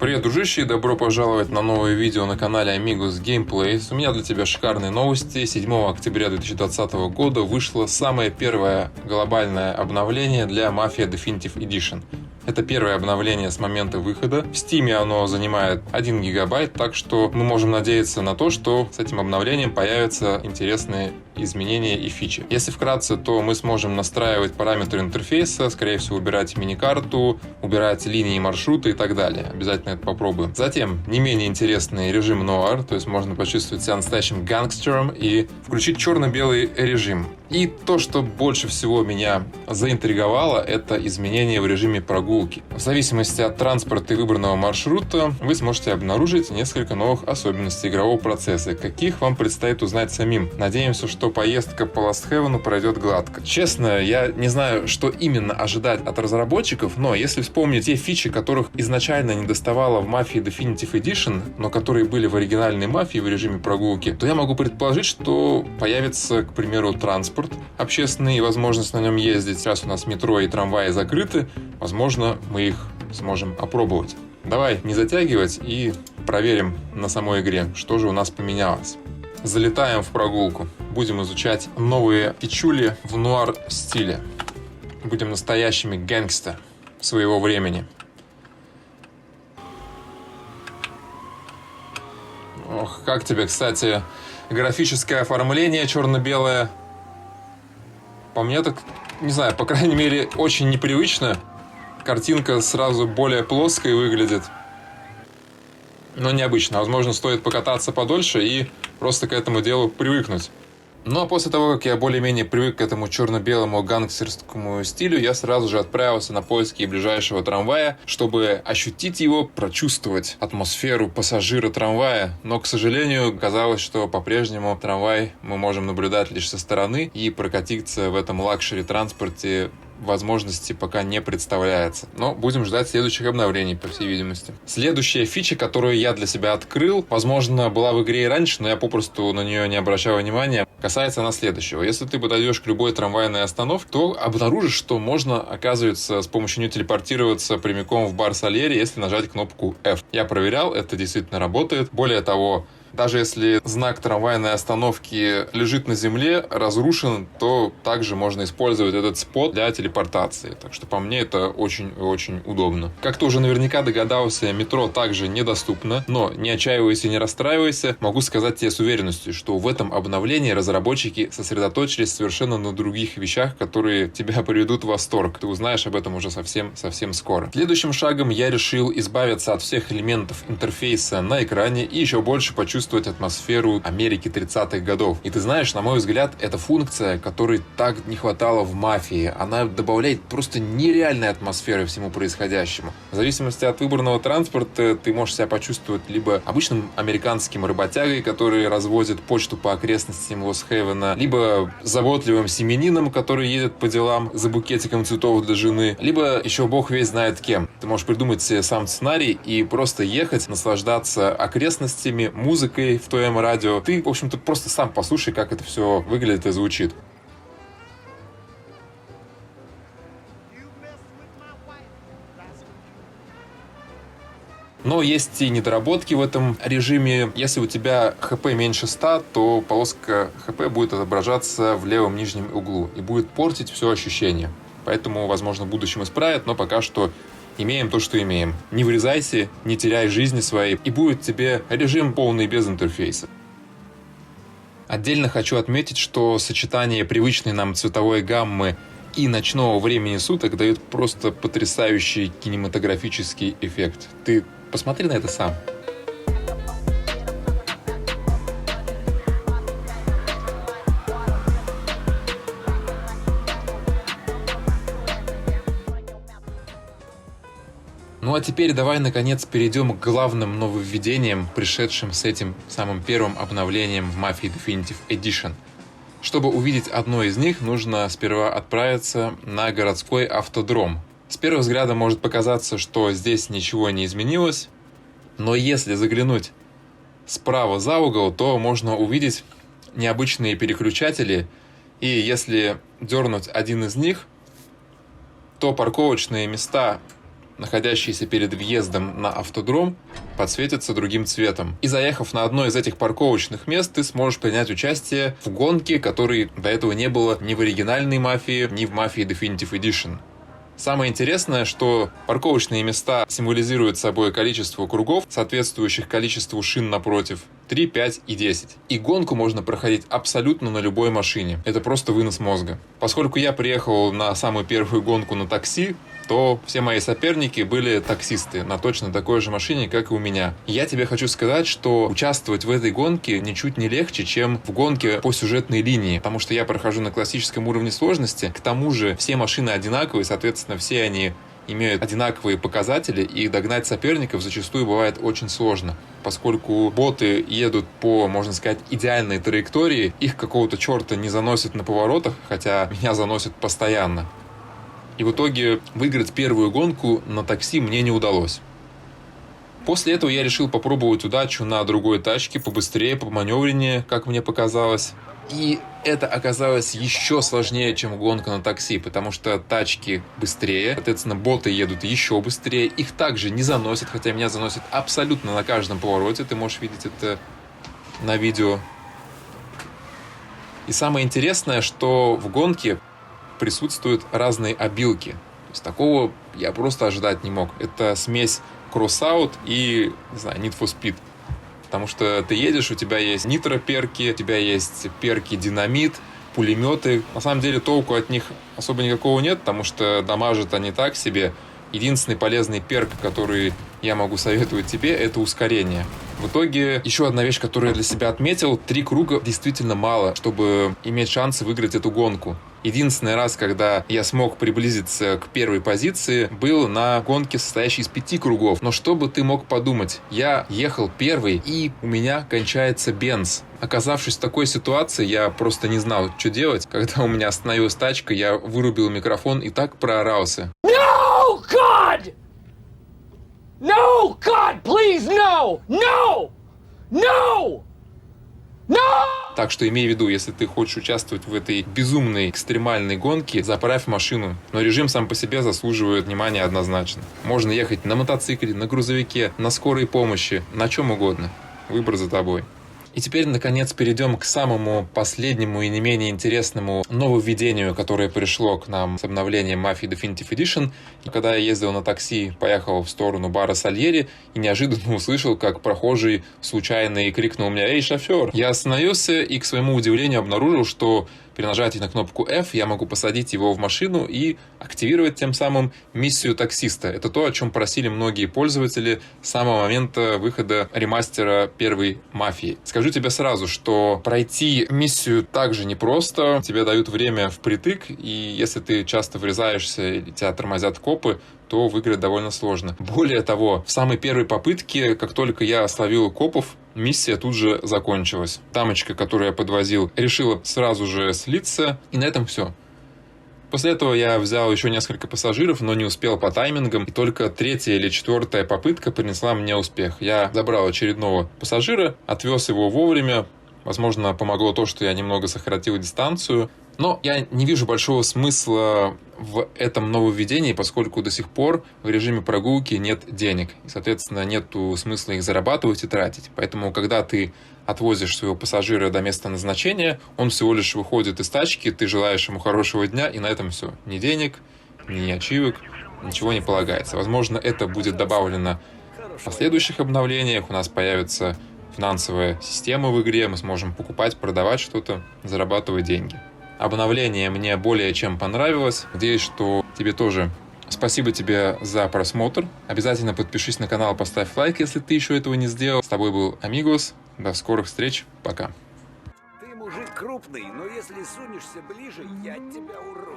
Привет, дружище, и добро пожаловать на новое видео на канале Amigos Gameplays. У меня для тебя шикарные новости. 7 октября 2020 года вышло самое первое глобальное обновление для Mafia Definitive Edition. Это первое обновление с момента выхода. В Steam оно занимает 1 гигабайт, так что мы можем надеяться на то, что с этим обновлением появятся интересные изменения и фичи. Если вкратце, то мы сможем настраивать параметры интерфейса, скорее всего, убирать миникарту, убирать линии маршрута и так далее. Обязательно это попробуем. Затем, не менее интересный режим нуар, то есть можно почувствовать себя настоящим гангстером и включить черно-белый режим. И то, что больше всего меня заинтриговало, это изменения в режиме прогулки. В зависимости от транспорта и выбранного маршрута вы сможете обнаружить несколько новых особенностей игрового процесса, каких вам предстоит узнать самим. Надеемся, что поездка по Lost Heaven пройдет гладко. Честно, я не знаю, что именно ожидать от разработчиков, но если вспомнить те фичи, которых изначально не доставало в Mafia Definitive Edition, но которые были в оригинальной Mafia в режиме прогулки, то я могу предположить, что появится, к примеру, транспорт общественный и возможность на нем ездить. Сейчас у нас метро и трамваи закрыты, возможно, мы их сможем опробовать. Давай не затягивать и проверим на самой игре, что же у нас поменялось. Залетаем в прогулку. Будем изучать новые фичули в нуар стиле. Будем настоящими гэнгста своего времени. Ох, как тебе, кстати, графическое оформление черно-белое? По мне так, не знаю, по крайней мере, очень непривычно. Картинка сразу более плоской выглядит. Но необычно. Возможно, стоит покататься подольше и просто к этому делу привыкнуть. Ну а после того, как я более-менее привык к этому черно-белому гангстерскому стилю, я сразу же отправился на поиски ближайшего трамвая, чтобы ощутить его, прочувствовать атмосферу пассажира трамвая. Но, к сожалению, казалось, что по-прежнему трамвай мы можем наблюдать лишь со стороны, и прокатиться в этом лакшери-транспорте возможности пока не представляется. Но будем ждать следующих обновлений, по всей видимости. Следующая фича, которую я для себя открыл, возможно, была в игре и раньше, но я попросту на нее не обращал внимания, касается она следующего. Если ты подойдешь к любой трамвайной остановке, то обнаружишь, что можно, оказывается, с помощью нее телепортироваться прямиком в бар Сальери, если нажать кнопку F. Я проверял, это действительно работает. Более того, даже если знак трамвайной остановки лежит на земле, разрушен, то также можно использовать этот спот для телепортации. Так что по мне это очень-очень удобно. Как ты уже наверняка догадался, метро также недоступно, но не отчаивайся и не расстраивайся. Могу сказать тебе с уверенностью, что в этом обновлении разработчики сосредоточились совершенно на других вещах, которые тебя приведут в восторг. Ты узнаешь об этом уже совсем скоро. Следующим шагом я решил избавиться от всех элементов интерфейса на экране и еще больше почувствовать атмосферу Америки 30-х годов. И ты знаешь, на мой взгляд, это функция, которой так не хватало в Мафии. Она добавляет просто нереальной атмосферы всему происходящему. В зависимости от выбранного транспорта ты можешь себя почувствовать либо обычным американским работягой, который развозит почту по окрестностям Лос-Хейвена, либо заботливым семенином, который едет по делам за букетиком цветов для жены, либо еще бог весь знает кем. Ты можешь придумать себе сам сценарий и просто ехать, наслаждаться окрестностями, музыкой в твоем радио. Ты, в общем-то, просто сам послушай, как это все выглядит и звучит. Но есть и недоработки в этом режиме. Если у тебя ХП меньше 100, то полоска ХП будет отображаться в левом нижнем углу и будет портить все ощущение. Поэтому, возможно, в будущем исправят, но пока что имеем то, что имеем. Не врезайся, не теряй жизни своей, и будет тебе режим полный без интерфейса. Отдельно хочу отметить, что сочетание привычной нам цветовой гаммы и ночного времени суток дает просто потрясающий кинематографический эффект. Ты посмотри на это сам. Ну а теперь давай наконец перейдем к главным нововведениям, пришедшим с этим самым первым обновлением в Mafia Definitive Edition. Чтобы увидеть одно из них, нужно сперва отправиться на городской автодром. С первого взгляда может показаться, что здесь ничего не изменилось, но если заглянуть справа за угол, то можно увидеть необычные переключатели, и если дернуть один из них, то парковочные места находящиеся перед въездом на автодром, подсветятся другим цветом. И заехав на одно из этих парковочных мест, ты сможешь принять участие в гонке, которой до этого не было ни в оригинальной «Мафии», ни в «Мафии Definitive Edition». Самое интересное, что парковочные места символизируют собой количество кругов, соответствующих количеству шин напротив. 3, 5 и 10. И гонку можно проходить абсолютно на любой машине. Это просто вынос мозга. Поскольку я приехал на самую первую гонку на такси, то все мои соперники были таксисты на точно такой же машине, как и у меня. И я тебе хочу сказать, что участвовать в этой гонке ничуть не легче, чем в гонке по сюжетной линии, потому что я прохожу на классическом уровне сложности, к тому же все машины одинаковые, соответственно, все они имеют одинаковые показатели, и догнать соперников зачастую бывает очень сложно, поскольку боты едут по, можно сказать, идеальной траектории, их какого-то черта не заносит на поворотах, хотя меня заносит постоянно. И в итоге выиграть первую гонку на такси мне не удалось. После этого я решил попробовать удачу на другой тачке, побыстрее, поманевреннее, как мне показалось. И это оказалось еще сложнее, чем гонка на такси, потому что тачки быстрее, соответственно, боты едут еще быстрее, их также не заносят, хотя меня заносит абсолютно на каждом повороте, ты можешь видеть это на видео. И самое интересное, что в гонке присутствуют разные обилки. То есть такого я просто ожидать не мог. Это смесь Crossout и, не знаю, Need for Speed. Потому что ты едешь, у тебя есть нитро-перки, у тебя есть перки динамит, пулеметы. На самом деле толку от них особо никакого нет, потому что дамажат они так себе. Единственный полезный перк, который я могу советовать тебе, это ускорение. В итоге, еще одна вещь, которую я для себя отметил: 3 круга действительно мало, чтобы иметь шансы выиграть эту гонку. Единственный раз, когда я смог приблизиться к первой позиции, был на гонке, состоящей из 5 кругов. Но что бы ты мог подумать? Я ехал первый, и у меня кончается бенз. Оказавшись в такой ситуации, я просто не знал, что делать. Когда у меня остановилась тачка, я вырубил микрофон и так проорался. No, God! No, God, please, no! No! No! No! Так что имей в виду, если ты хочешь участвовать в этой безумной экстремальной гонке, заправь машину. Но режим сам по себе заслуживает внимания однозначно. Можно ехать на мотоцикле, на грузовике, на скорой помощи, на чем угодно. Выбор за тобой. И теперь, наконец, перейдем к самому последнему и не менее интересному нововведению, которое пришло к нам с обновлением Mafia Definitive Edition. И когда я ездил на такси, поехал в сторону бара Сальери и неожиданно услышал, как прохожий случайно крикнул мне: «Эй, шофер!». Я остановился и, к своему удивлению, обнаружил, что при нажатии на кнопку F я могу посадить его в машину и активировать тем самым миссию таксиста. Это то, о чем просили многие пользователи с самого момента выхода ремастера первой «Мафии». Скажу тебе сразу, что пройти миссию также непросто. Тебе дают время впритык, и если ты часто врезаешься или тебя тормозят копы, то выиграть довольно сложно. Более того, в самой первой попытке, как только я словил копов, миссия тут же закончилась. Дамочка, которую я подвозил, решила сразу же слиться, и на этом все. После этого я взял еще несколько пассажиров, но не успел по таймингам, и только 3-я или 4-я попытка принесла мне успех. Я забрал очередного пассажира, отвез его вовремя. Возможно, помогло то, что я немного сократил дистанцию. Но я не вижу большого смысла в этом нововведении, поскольку до сих пор в режиме прогулки нет денег. И, соответственно, нет смысла их зарабатывать и тратить. Поэтому, когда ты отвозишь своего пассажира до места назначения, он всего лишь выходит из тачки, ты желаешь ему хорошего дня, и на этом все. Ни денег, ни ачивок, ничего не полагается. Возможно, это будет добавлено в последующих обновлениях. У нас появится финансовая система в игре, мы сможем покупать, продавать что-то, зарабатывать деньги. Обновление мне более чем понравилось. Надеюсь, что тебе тоже. Спасибо тебе за просмотр. Обязательно подпишись на канал, поставь лайк, если ты еще этого не сделал. С тобой был Амигос. До скорых встреч. Пока. Ты мужик крупный, но если сунешься ближе, я тебя урою.